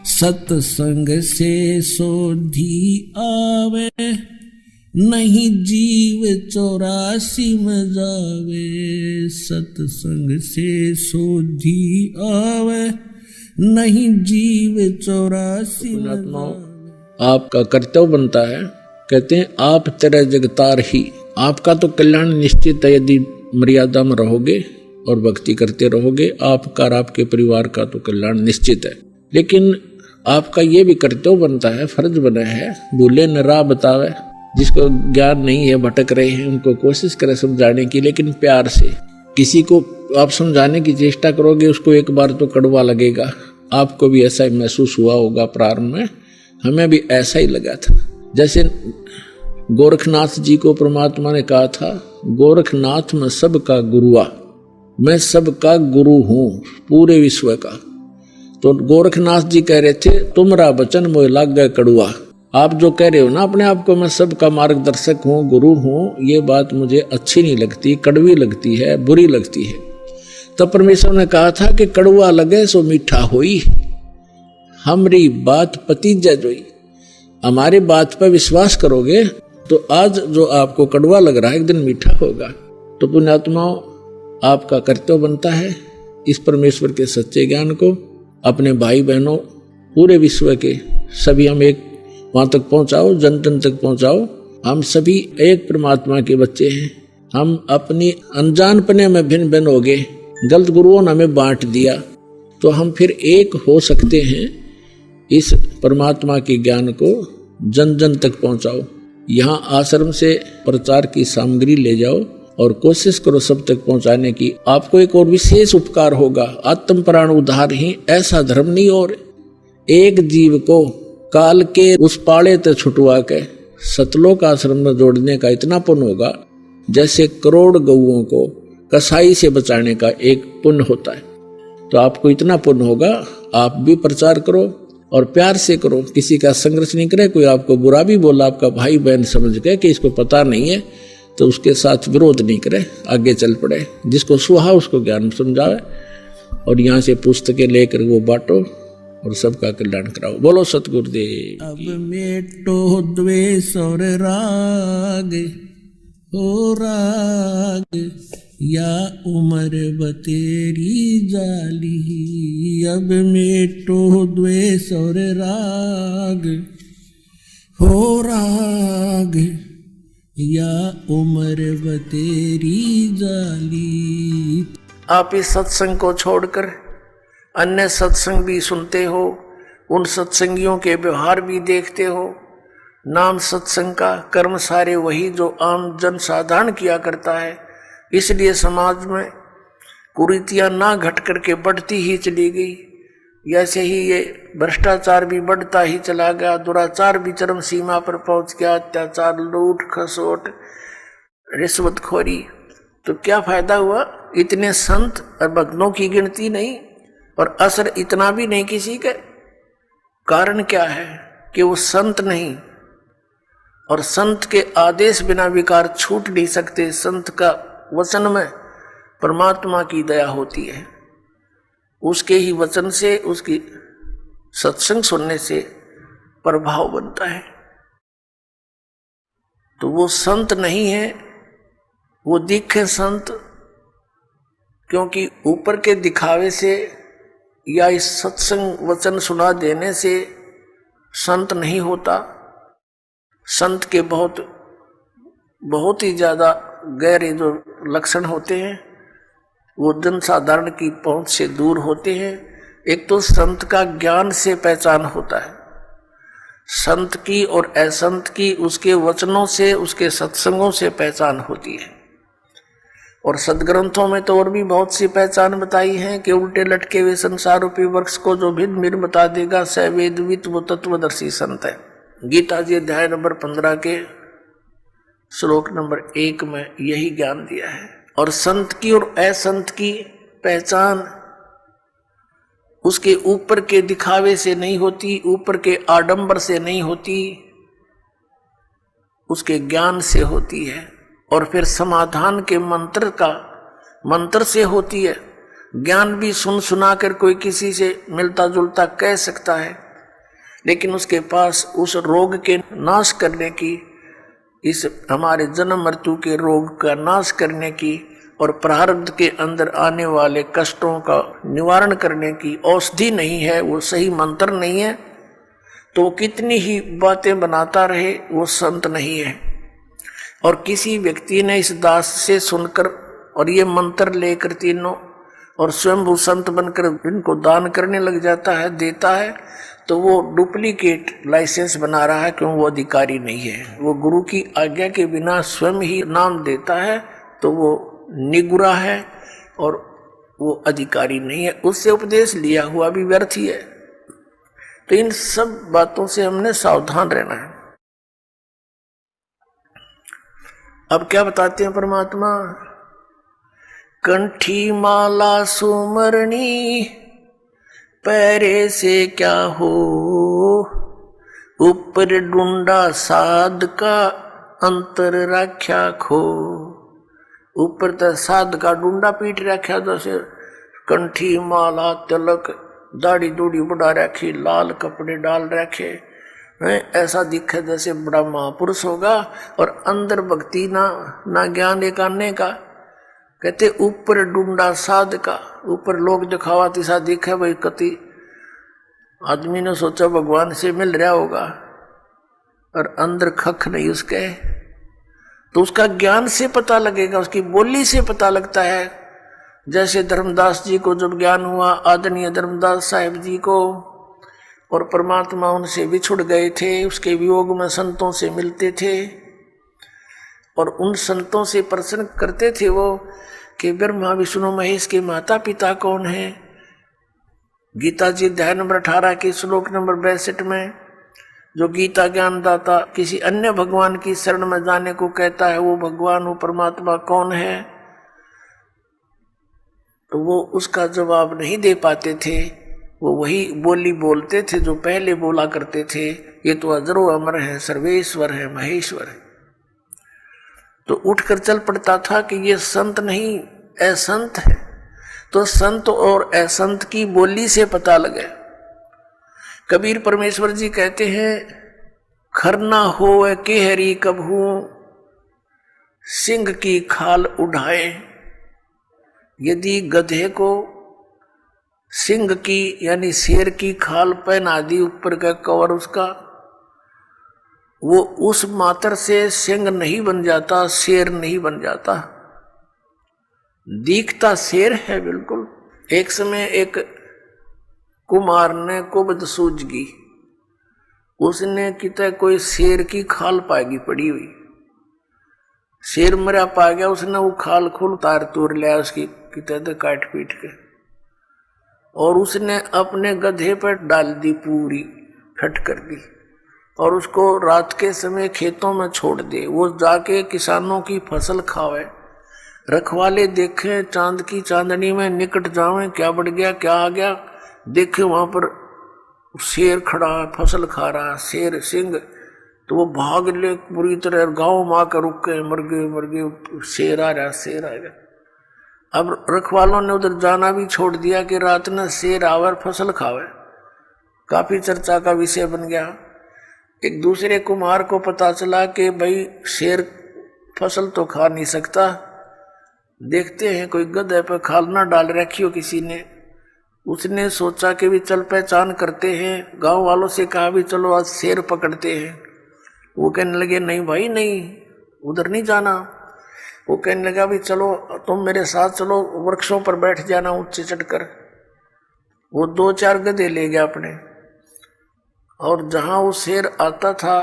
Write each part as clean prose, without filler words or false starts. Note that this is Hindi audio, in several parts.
सत्संग से सोधी आवे, नहीं जीव 84 में जावे। सत्संग से सोधी आवे, नहीं जीव 84 में जावे। आपका कर्तव्य बनता है, कहते हैं आप तेरा जगतार ही। आपका तो कल्याण निश्चित है यदि मर्यादा में रहोगे और भक्ति करते रहोगे। आपका और आपके परिवार का तो कल्याण निश्चित है, लेकिन आपका ये भी कर्तव्य बनता है, फर्ज बना है, भूले न राह बतावे। जिसको ज्ञान नहीं है, भटक रहे हैं, उनको कोशिश करें समझाने की, लेकिन प्यार से। किसी को आप समझाने की चेष्टा करोगे, उसको एक बार तो कड़वा लगेगा। आपको भी ऐसा ही महसूस हुआ होगा प्रारंभ में, हमें भी ऐसा ही लगा था। जैसे गोरखनाथ जी को परमात्मा ने कहा था, गोरखनाथ मैं सबका गुरुआ, मैं सबका गुरु हूँ पूरे विश्व का। तो गोरखनाथ जी कह रहे थे, तुमरा वचन मोह लाग गए कड़ुआ। आप जो कह रहे हो ना अपने आप को, मैं सबका मार्गदर्शक हूँ, गुरु हूँ, ये बात मुझे अच्छी नहीं लगती, कड़वी लगती है, बुरी लगती है। तब परमेश्वर ने कहा था कि कड़ुआ लगे सो मीठा होई, हमरी बात पतीजा जोई। हमारी बात पर विश्वास करोगे तो आज जो आपको कड़वा लग रहा है एक दिन मीठा होगा। तो पुण्यात्माओं, आपका कर्तव्य बनता है इस परमेश्वर के सच्चे ज्ञान को अपने भाई बहनों पूरे विश्व के सभी हम एक वहां तक पहुंचाओ, जन जन तक पहुंचाओ। हम सभी एक परमात्मा के बच्चे हैं। हम अपनी अनजानपने में भिन्न भिन्न हो गए, गलत गुरुओं ने हमें बांट दिया, तो हम फिर एक हो सकते हैं। इस परमात्मा के ज्ञान को जन जन तक पहुंचाओ। यहाँ आश्रम से प्रचार की सामग्री ले जाओ और कोशिश करो सब तक पहुंचाने की। आपको एक और विशेष उपकार होगा, आत्म प्राण उद्धार ही ऐसा धर्म नहीं। और एक जीव को काल के उस पाड़े तक छुटवा के सतलोक आश्रम में जोड़ने का इतना पुण्य होगा जैसे करोड़ गऊओं को कसाई से बचाने का एक पुण्य होता है। तो आपको इतना पुण्य होगा, आप भी प्रचार करो और प्यार से करो, किसी का संघर्ष नहीं करे। कोई आपको बुरा भी बोला, आपका भाई बहन समझ गए कि इसको पता नहीं है, तो उसके साथ विरोध नहीं करे, आगे चल पड़े। जिसको सुहा उसको ज्ञान समझावे और यहाँ से पुस्तकें लेकर वो बांटो और सबका कल्याण कराओ। बोलो सतगुरुदेव। अब मेटो द्वेष और राग हो राग, या उम्र बतेरी जाली। अब मेटो द्वेष और राग हो राग, या उम्र बतेरी जाली। आप इस सत्संग को छोड़कर अन्य सत्संग भी सुनते हो, उन सत्संगियों के व्यवहार भी देखते हो। नाम सत्संग का, कर्म सारे वही जो आम जन साधारण किया करता है। इसलिए समाज में कुरीतियां ना घट करके बढ़ती ही चली गई। ऐसे ही ये भ्रष्टाचार भी बढ़ता ही चला गया, दुराचार भी चरम सीमा पर पहुंच गया, अत्याचार, लूट खसोट, रिश्वतखोरी। तो क्या फायदा हुआ? इतने संत और भक्तों की गिनती नहीं और असर इतना भी नहीं किसी के। कारण क्या है कि वो संत नहीं, और संत के आदेश बिना विकार छूट नहीं सकते। संत का वचन में परमात्मा की दया होती है, उसके ही वचन से, उसकी सत्संग सुनने से प्रभाव बनता है। तो वो संत नहीं है, वो दिखे संत, क्योंकि ऊपर के दिखावे से या इस सत्संग वचन सुना देने से संत नहीं होता। संत के बहुत ही ज्यादा गहरे जो लक्षण होते हैं वो जन साधारण की पहुंच से दूर होते हैं। एक तो संत का ज्ञान से पहचान होता है, संत की और असंत की उसके वचनों से, उसके सत्संगों से पहचान होती है। और सदग्रंथों में तो और भी बहुत सी पहचान बताई है कि उल्टे लटके हुए संसार रूपी वृक्ष को जो भिन्न भिन्न बता देगा, स वेदवित वो तत्वदर्शी संत है। गीता जी अध्याय नंबर 15 के श्लोक नंबर 1 में यही ज्ञान दिया है। और संत की और असंत की पहचान उसके ऊपर के दिखावे से नहीं होती, ऊपर के आडंबर से नहीं होती, उसके ज्ञान से होती है। और फिर समाधान के मंत्र से होती है। ज्ञान भी सुना कर कोई किसी से मिलता जुलता कह सकता है, लेकिन उसके पास उस रोग के नाश करने की, इस हमारे जन्म मृत्यु के रोग का नाश करने की और प्रारब्ध के अंदर आने वाले कष्टों का निवारण करने की औषधि नहीं है, वो सही मंत्र नहीं है, तो वो कितनी ही बातें बनाता रहे, वो संत नहीं है। और किसी व्यक्ति ने इस दास से सुनकर और ये मंत्र लेकर तीनों और स्वयं संत बनकर इनको दान करने लग जाता है, देता है, तो वो डुप्लीकेट लाइसेंस बना रहा है, क्यों? वो अधिकारी नहीं है। वो गुरु की आज्ञा के बिना स्वयं ही नाम देता है, तो वो निगुरा है और वो अधिकारी नहीं है, उससे उपदेश लिया हुआ भी व्यर्थ ही है। तो इन सब बातों से हमने सावधान रहना है। अब क्या बताते हैं परमात्मा? कंठी माला सुमरणी पैरे से क्या हो, ऊपर डूंडा साध का अंतर राख्या खो। ऊपर तो साध का डूंडा पीट रखा, जैसे कंठी माला तिलक दाढ़ी दूढ़ी बढ़ा रखी, लाल कपड़े डाल रखे, ऐसा दिखे जैसे बड़ा महापुरुष होगा, और अंदर भक्ति ना ज्ञान एक आने का। कहते ऊपर डूंडा साध का, ऊपर लोग दिखावा तिसा दिखे भाई, कति आदमी ने सोचा भगवान से मिल रहा होगा और अंदर खख नहीं उसके, तो उसका ज्ञान से पता लगेगा, उसकी बोली से पता लगता है। जैसे धर्मदास जी को जब ज्ञान हुआ, आदरणीय धर्मदास साहिब जी को, और परमात्मा उनसे बिछुड़ गए थे, उसके वियोग में संतों से मिलते थे और उन संतों से प्रश्न करते थे वो कि ब्रह्मा विष्णु महेश के माता पिता कौन है। गीता जी अध्याय नंबर 18 के श्लोक नंबर 62 में जो गीता ज्ञान दाता किसी अन्य भगवान की शरण में जाने को कहता है, वो भगवान, वो परमात्मा कौन है, तो वो उसका जवाब नहीं दे पाते थे। वो वही बोली बोलते थे जो पहले बोला करते थे, ये तो अजरो अमर है, सर्वेश्वर है, महेश्वर है। तो उठकर चल पड़ता था कि ये संत नहीं असंत है। तो संत और असंत की बोली से पता लगे। कबीर परमेश्वर जी कहते हैं, खरना होवे केहरी कबहू सिंह की खाल उठाए। यदि गधे को सिंह की यानी शेर की खाल पहना दी, ऊपर का कवर उसका, वो उस मात्र से सिंह नहीं बन जाता, शेर नहीं बन जाता, दिखता शेर है बिल्कुल। एक समय एक कुमार ने कुबद सूझगी, उसने कितने कोई शेर की खाल पाएगी पड़ी हुई, शेर मरा पा गया, उसने वो खाल खुल तार तोड़ लिया उसकी कितने काट पीट के, और उसने अपने गधे पर डाल दी, पूरी फट कर दी, और उसको रात के समय खेतों में छोड़ दे, वो जाके किसानों की फसल खावे। रखवाले देखें चांद की चांदनी में निकट जावें, क्या बढ़ गया क्या आ गया, देखे वहां पर शेर खड़ा है, फसल खा रहा है, शेर सिंह, तो वो भाग ले पूरी तरह, गांव में आकर रुक गए, मर गए, शेर आ रहा, शेर आ गया। अब रखवालों ने उधर जाना भी छोड़ दिया कि रात में शेर आवर फसल खावे, काफी चर्चा का विषय बन गया। एक दूसरे कुमार को पता चला कि भाई शेर फसल तो खा नहीं सकता, देखते हैं कोई गधे पे खाल ना डाल रखी हो किसी ने। उसने सोचा कि भी चल पहचान करते हैं, गांव वालों से कहा भी चलो आज शेर पकड़ते हैं। वो कहने लगे नहीं भाई नहीं, उधर नहीं जाना। वो कहने लगा भी चलो तुम मेरे साथ चलो, वृक्षों पर बैठ जाना ऊंचे चढ़कर। वो 2-4 गधे ले गया अपने, और जहां वो शेर आता था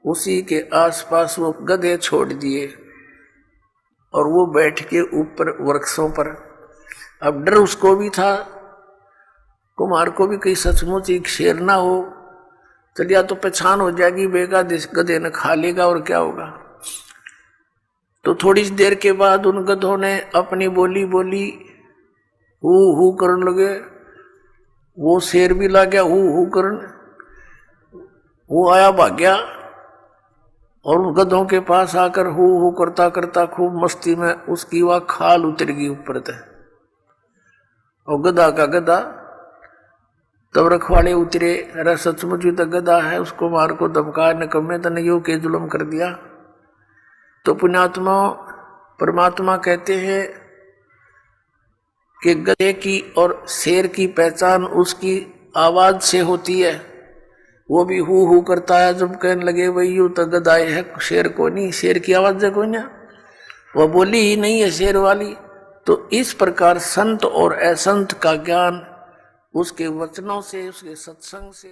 उसी के आसपास वो गधे छोड़ दिए, और वो बैठ के ऊपर वृक्षों पर। अब डर उसको भी था, कुमार को भी, कहीं सचमुच एक शेर ना हो, चलिया तो पहचान हो जाएगी, बेगा गधे ने खा लेगा और क्या होगा। तो थोड़ी देर के बाद उन गधों ने अपनी बोली बोली, हू करने लगे। वो शेर भी ला गया हू करने, वो आया भाग गया, और उन गधों के पास आकर हू करता करता खूब मस्ती में उसकी वह खाल उतर गई ऊपर तक, और गधा का गधा तब रखवाले उतरे, अरे सचमुच ही तो गधा है, उसको मार को धमका निकम्मे तने यो के जुल्म कर दिया। तो पुण्यात्मा परमात्मा कहते हैं कि गधे की और शेर की पहचान उसकी आवाज से होती है। वो भी हु करता है जब कहने लगे भाई यू तो गधाए है, शेर को नहीं, शेर की आवाज है कोई ना, वह बोली ही नहीं है शेर वाली। तो इस प्रकार संत और असंत का ज्ञान उसके वचनों से, उसके सत्संग से,